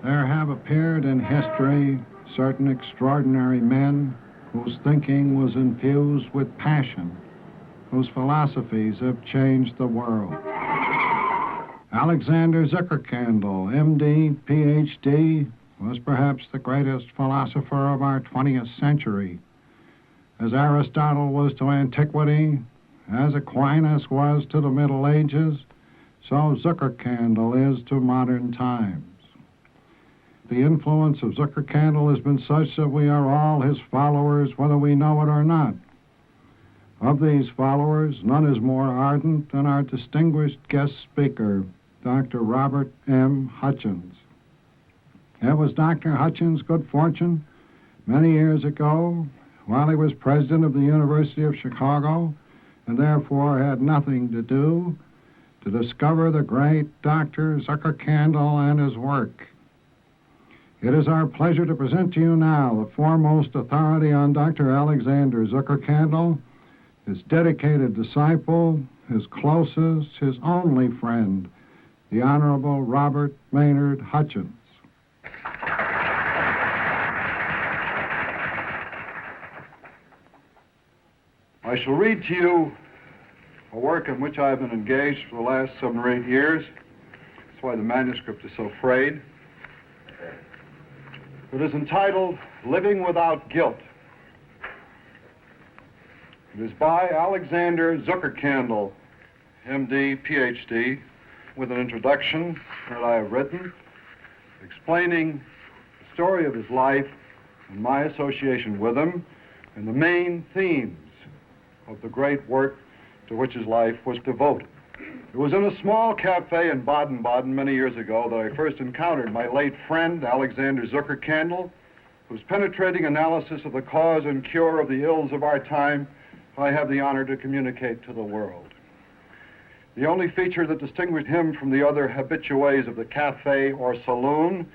There have appeared in history certain extraordinary men whose thinking was infused with passion, whose philosophies have changed the world. Alexander Zuckerkandl, M.D., Ph.D., was perhaps the greatest philosopher of our 20th century. As Aristotle was to antiquity, as Aquinas was to the Middle Ages, so Zuckerkandl is to modern times. The influence of Zuckerkandl has been such that we are all his followers, whether we know it or not. Of these followers, none is more ardent than our distinguished guest speaker, Dr. Robert M. Hutchins. It was Dr. Hutchins' good fortune many years ago, while he was president of the University of Chicago, and therefore had nothing to do, to discover the great Dr. Zuckerkandl and his work. It is our pleasure to present to you now the foremost authority on Dr. Alexander Zuckerkandl, his dedicated disciple, his closest, his only friend, the Honorable Robert Maynard Hutchins. I shall read to you a work in which I have been engaged for the last 7 or 8 years. That's why the manuscript is so frayed. It is entitled Living Without Guilt. It is by Alexander Zuckerkandl, M.D., Ph.D., with an introduction that I have written explaining the story of his life and my association with him and the main themes of the great work to which his life was devoted. It was in a small cafe in Baden-Baden many years ago that I first encountered my late friend, Alexander Zuckerkandl, whose penetrating analysis of the cause and cure of the ills of our time I have the honor to communicate to the world. The only feature that distinguished him from the other habitués of the cafe or saloon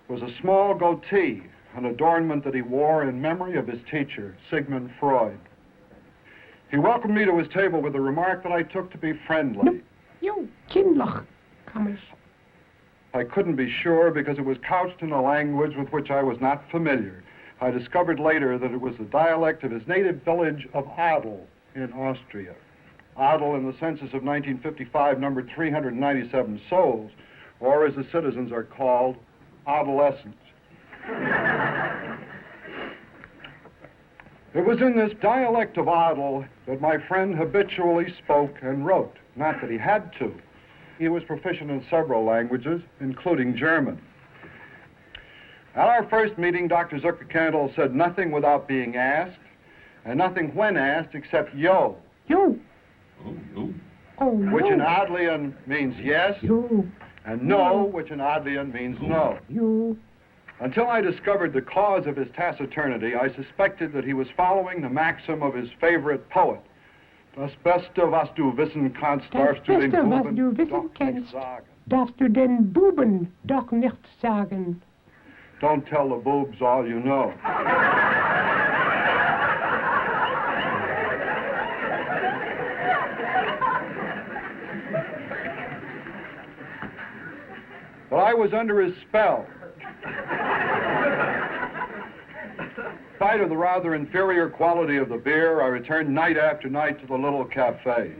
was a small goatee, an adornment that he wore in memory of his teacher, Sigmund Freud. He welcomed me to his table with a remark that I took to be friendly. Jo, kindlich, Kammers. I couldn't be sure because it was couched in a language with which I was not familiar. I discovered later that it was the dialect of his native village of Adel in Austria. Adel, in the census of 1955, numbered 397 souls, or as the citizens are called, adolescents. It was in this dialect of Adel that my friend habitually spoke and wrote. Not that he had to. He was proficient in several languages, including German. At our first meeting, Dr. Zuckerkandl said nothing without being asked, and nothing when asked except yo. Jo. Oh, Which in Adlian means yes, Jo. and no, which in Adlian means no. Jo. Until I discovered the cause of his taciturnity, I suspected that he was following the maxim of his favorite poet. Das Beste, was du wissen kannst, Das darfst du den Beste, was Buben du wissen doch nicht kannst, sagen. darfst du den Buben doch nicht sagen. Don't tell the boobs all you know. But I was under his spell. In spite of the rather inferior quality of the beer, I returned night after night to the little cafe.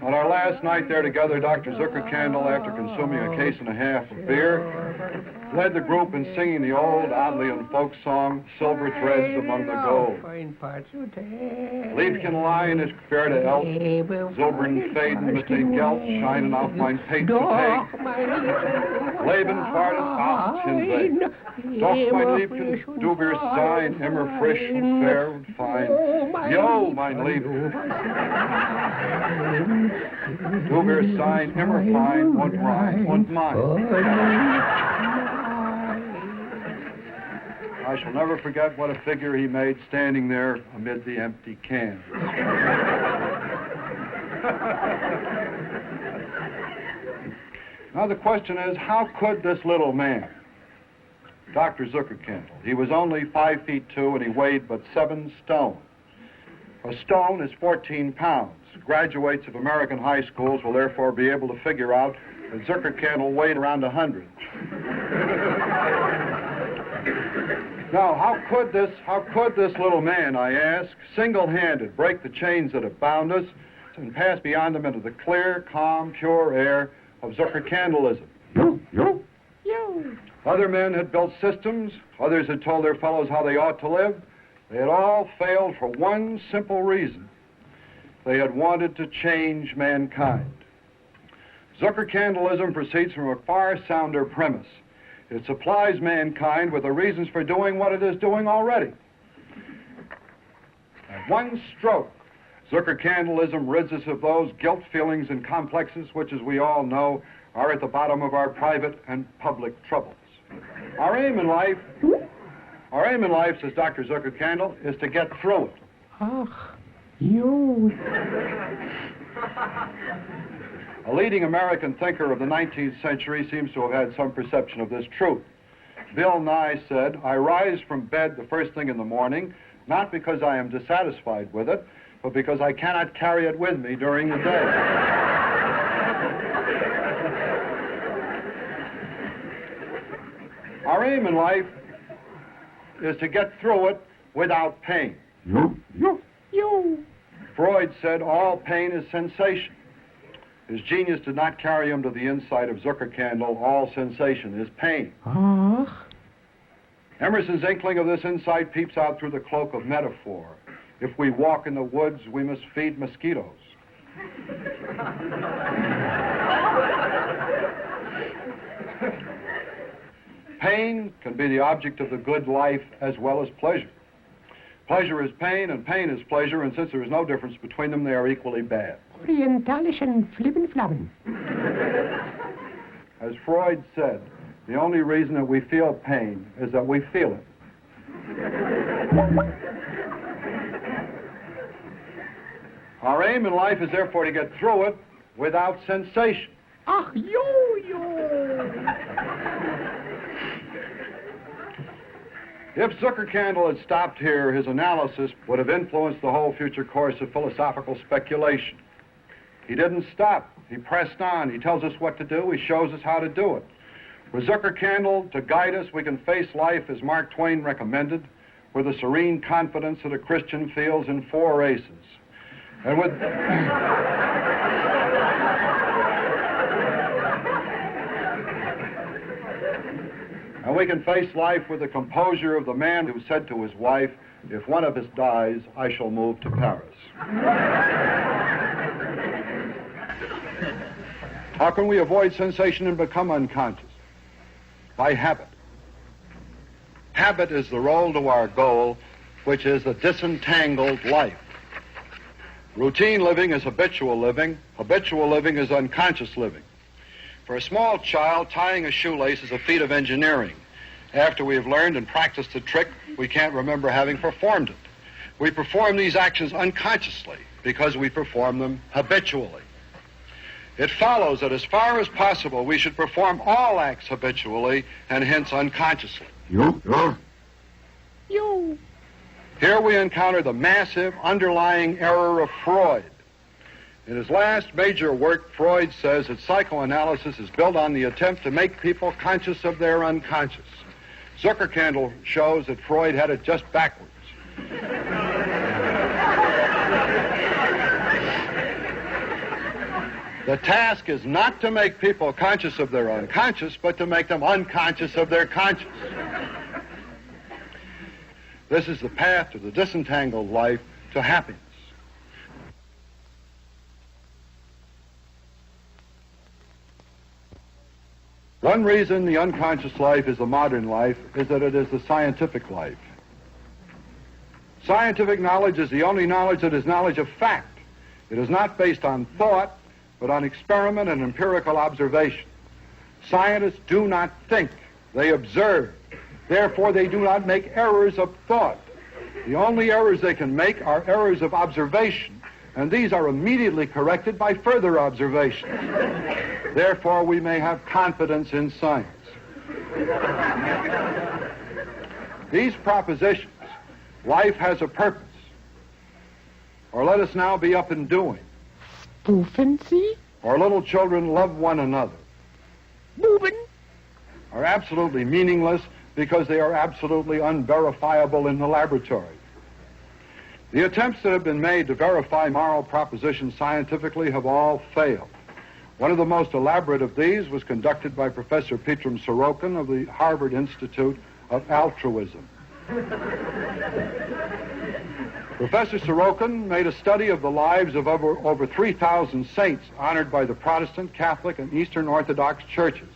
On our last night there together, Dr. Zuckerkandl, after consuming a case and a half of beer, led the group in singing the old Adlian folk song, Silver Threads Among the Gold. Liefchenlein is querde elf, silbern Fäden mit den Geld scheinen auf mein Pate zu Tag. Leben fahrt es acht hinweg. Doch, mein Liebchen, du wirst sein, immer frisch und fair und fein. Jo, mein Lieb. Du wirst sein, immer fein und rein und mein. I shall never forget what a figure he made standing there amid the empty cans. Now the question is, how could this little man, Dr. Zuckerkandl, he was only 5 feet 2 and he weighed but 7 stone. A stone is 14 pounds. Graduates of American high schools will therefore be able to figure out that Zuckerkandl weighed around 100. Now, how could this little man, I ask, single-handed break the chains that have bound us and pass beyond them into the clear, calm, pure air of Zuckerkandlism? Other men had built systems. Others had told their fellows how they ought to live. They had all failed for one simple reason. They had wanted to change mankind. Zuckerkandlism proceeds from a far sounder premise. It supplies mankind with the reasons for doing what it is doing already. At one stroke, Zuckerkandlism rids us of those guilt feelings and complexes which, as we all know, are at the bottom of our private and public troubles. Our aim in life, says Dr. Zuckerkandl, is to get through it. Ach, you. A leading American thinker of the 19th century seems to have had some perception of this truth. Bill Nye said, "I rise from bed the first thing in the morning, not because I am dissatisfied with it, but because I cannot carry it with me during the day." Our aim in life is to get through it without pain. You. Freud said all pain is sensation. His genius did not carry him to the insight of Zuckerkandl. All sensation is pain. Ach. Emerson's inkling of this insight peeps out through the cloak of metaphor. If we walk in the woods, we must feed mosquitoes. Pain can be the object of the good life as well as pleasure. Pleasure is pain, and pain is pleasure, and since there is no difference between them, they are equally bad. Orientalischen Flibbenflabben. As Freud said, the only reason that we feel pain is that we feel it. Our aim in life is therefore to get through it without sensation. Ach, you. If Zuckerkandl had stopped here, his analysis would have influenced the whole future course of philosophical speculation. He didn't stop. He pressed on. He tells us what to do. He shows us how to do it. With Zuckerkandl to guide us, we can face life as Mark Twain recommended, with the serene confidence that a Christian feels in 4 aces. And with... And we can face life with the composure of the man who said to his wife, "If one of us dies, I shall move to Paris." How can we avoid sensation and become unconscious? By habit. Habit is the road to our goal, which is the disentangled life. Routine living is habitual living. Habitual living is unconscious living. For a small child, tying a shoelace is a feat of engineering. After we have learned and practiced the trick, we can't remember having performed it. We perform these actions unconsciously because we perform them habitually. It follows that as far as possible, we should perform all acts habitually and hence unconsciously. You. Here we encounter the massive underlying error of Freud. In his last major work, Freud says that psychoanalysis is built on the attempt to make people conscious of their unconscious. Zuckerkandl shows that Freud had it just backwards. The task is not to make people conscious of their unconscious, but to make them unconscious of their conscious. This is the path to the disentangled life, to happiness. One reason the unconscious life is the modern life is that it is the scientific life. Scientific knowledge is the only knowledge that is knowledge of fact. It is not based on thought, but on experiment and empirical observation. Scientists do not think, they observe. Therefore, they do not make errors of thought. The only errors they can make are errors of observation, and these are immediately corrected by further observation. Therefore, we may have confidence in science. These propositions, life has a purpose, or let us now be up and doing, Spoofen Sie? or little children love one another, Buben? are absolutely meaningless because they are absolutely unverifiable in the laboratory. The attempts that have been made to verify moral propositions scientifically have all failed. One of the most elaborate of these was conducted by Professor Petrum Sorokin of the Harvard Institute of Altruism. Professor Sorokin made a study of the lives of over 3,000 saints honored by the Protestant, Catholic, and Eastern Orthodox churches.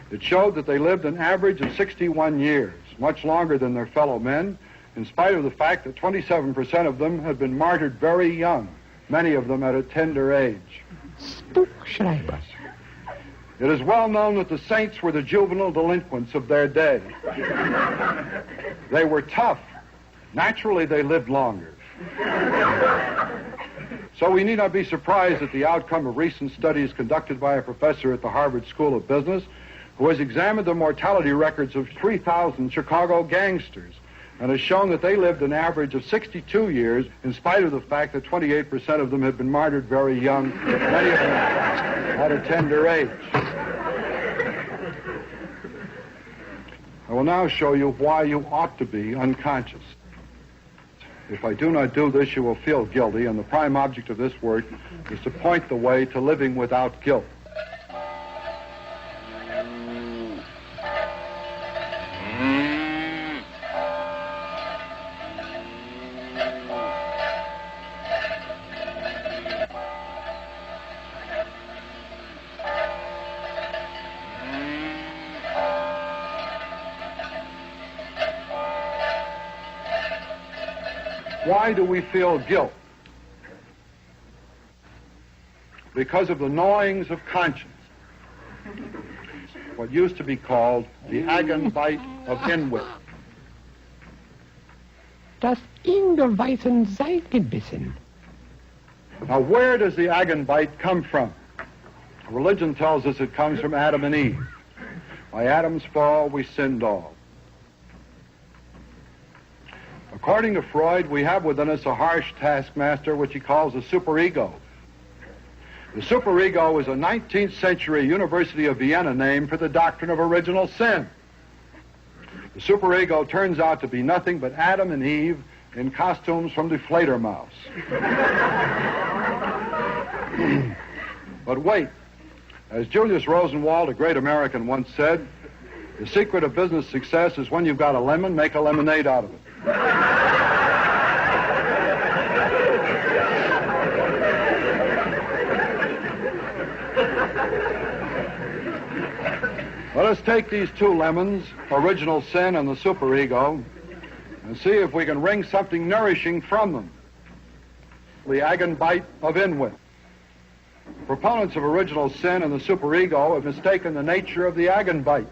It showed that they lived an average of 61 years, much longer than their fellow men, in spite of the fact that 27% of them had been martyred very young, many of them at a tender age. Spookschreibers. It is well known that the saints were the juvenile delinquents of their day. They were tough. Naturally, they lived longer. So we need not be surprised at the outcome of recent studies conducted by a professor at the Harvard School of Business who has examined the mortality records of 3,000 Chicago gangsters and has shown that they lived an average of 62 years in spite of the fact that 28% of them had been martyred very young, many of them at a tender age. I will now show you why you ought to be unconscious. If I do not do this, you will feel guilty, and the prime object of this work is to point the way to living without guilt. Why do we feel guilt? Because of the gnawings of conscience, what used to be called the Agenbite of inwit. Das Ingeweißen Seilgebissen. Now, where does the Agenbite come from? Religion tells us it comes from Adam and Eve. By Adam's fall, we sinned all. According to Freud, we have within us a harsh taskmaster which he calls the superego. The superego is a 19th century University of Vienna name for the doctrine of original sin. The superego turns out to be nothing but Adam and Eve in costumes from the Fledermaus. But wait, as Julius Rosenwald, a great American, once said, the secret of business success is when you've got a lemon, make a lemonade out of it. Let us take these two lemons, original sin and the superego, and see if we can wring something nourishing from them. The Agenbite of inwit. Proponents of original sin and the superego have mistaken the nature of the Agenbite.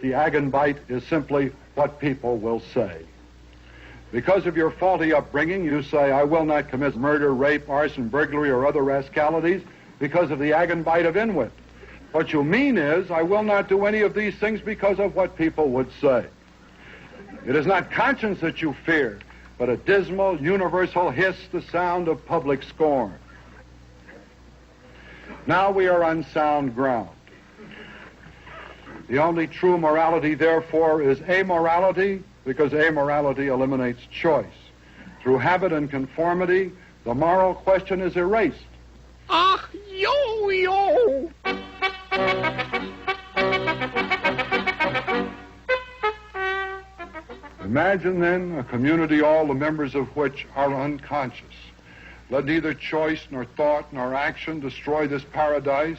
The Agenbite is simply what people will say. Because of your faulty upbringing, you say, I will not commit murder, rape, arson, burglary, or other rascalities because of the Agenbite of inwit. What you mean is, I will not do any of these things because of what people would say. It is not conscience that you fear, but a dismal, universal hiss, the sound of public scorn. Now we are on sound ground. The only true morality, therefore, is amorality, because amorality eliminates choice. Through habit and conformity, the moral question is erased. Ach, yo, yo! Imagine, then, a community all the members of which are unconscious. Let neither choice, nor thought, nor action destroy this paradise,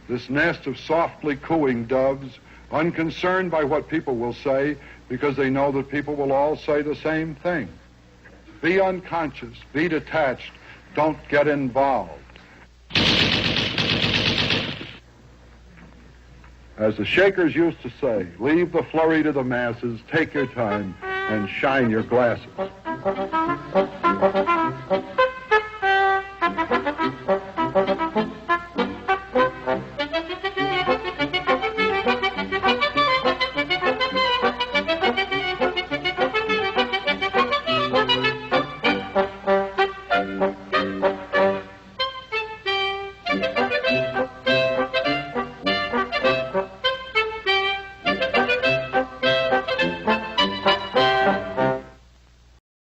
this nest of softly cooing doves, unconcerned by what people will say, because they know that people will all say the same thing. Be unconscious, be detached, don't get involved. As the Shakers used to say, leave the flurry to the masses, take your time, and shine your glasses.